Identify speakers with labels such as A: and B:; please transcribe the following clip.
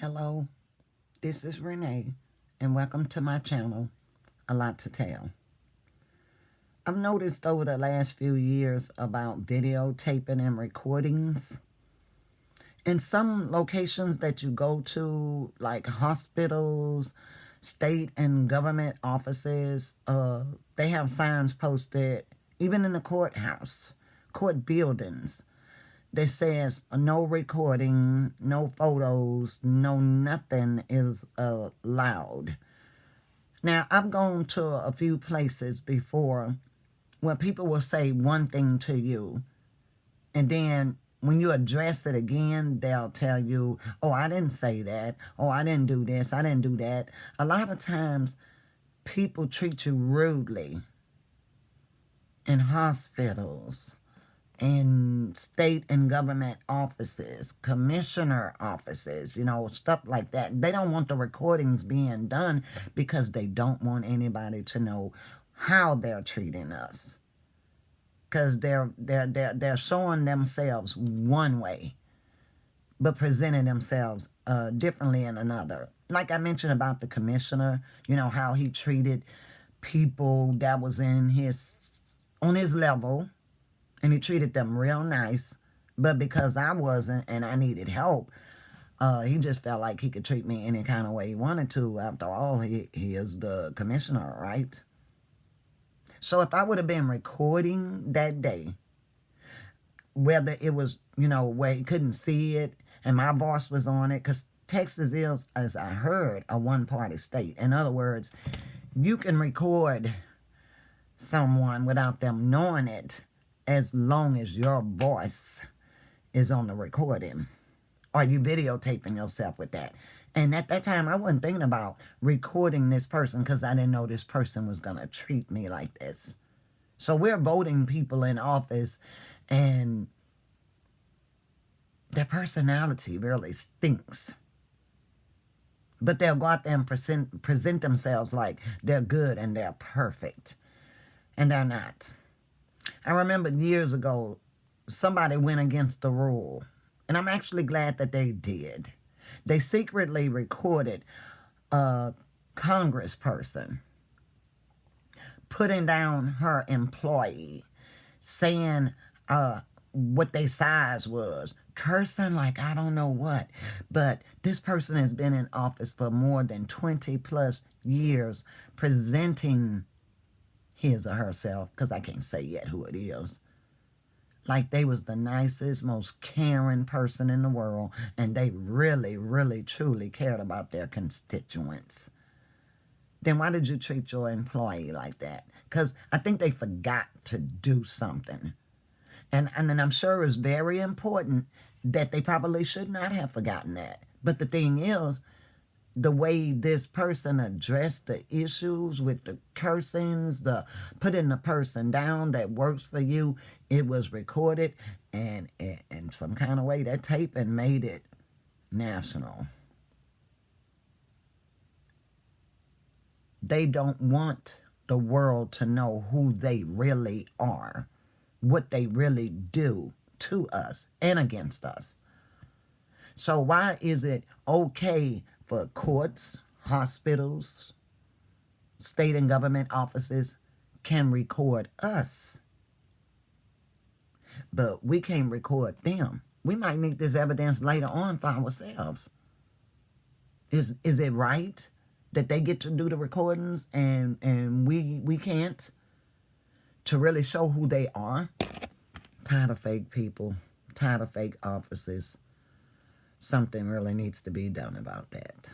A: Hello, this is Renee, and welcome to my channel, A Lot to Tell. I've noticed over the last few years about videotaping and recordings. In some locations that you go to, like hospitals, state and government offices, they have signs posted, even in the courthouse, court buildings, that says no recording, no photos, no nothing is allowed. Now, I've gone to a few places before where people will say one thing to you, and then when you address it again, they'll tell you, oh, I didn't say that. Oh, I didn't do this. I didn't do that. A lot of times, people treat you rudely in hospitals, in state and government offices, commissioner offices, stuff like that. They don't want the recordings being done because they don't want anybody to know how they're treating us. Because they're showing themselves one way, but presenting themselves differently in another. Like I mentioned about the commissioner, how he treated people that was on his level, and he treated them real nice. But because I wasn't and I needed help, he just felt like he could treat me any kind of way he wanted to. After all, he is the commissioner, right? So if I would have been recording that day, whether it was, where he couldn't see it and my voice was on it, because Texas is, as I heard, a one-party state. In other words, you can record someone without them knowing it, as long as your voice is on the recording or you videotaping yourself with that. And at that time, I wasn't thinking about recording this person because I didn't know this person was going to treat me like this. So we're voting people in office, and their personality really stinks. But they'll go out there and present themselves like they're good and they're perfect. And they're not. I remember years ago, somebody went against the rule. And I'm actually glad that they did. They secretly recorded a congressperson putting down her employee, saying what their size was, cursing like I don't know what. But this person has been in office for more than 20 plus years, presenting his or herself, because I can't say yet who it is, like they was the nicest, most caring person in the world, and they really, really, truly cared about their constituents. Then why did you treat your employee like that? Because I think they forgot to do something. And I'm sure it's very important that they probably should not have forgotten that. But the thing is, the way this person addressed the issues with the cursings, the putting the person down that works for you, it was recorded, and in some kind of way that taping made it national. They don't want the world to know who they really are, what they really do to us and against us. So why is it okay for courts, hospitals, state and government offices can record us, but we can't record them? We might need this evidence later on for ourselves. Is it right that they get to do the recordings and we can't, to really show who they are? Tired of fake people, tired of fake offices. Something really needs to be done about that.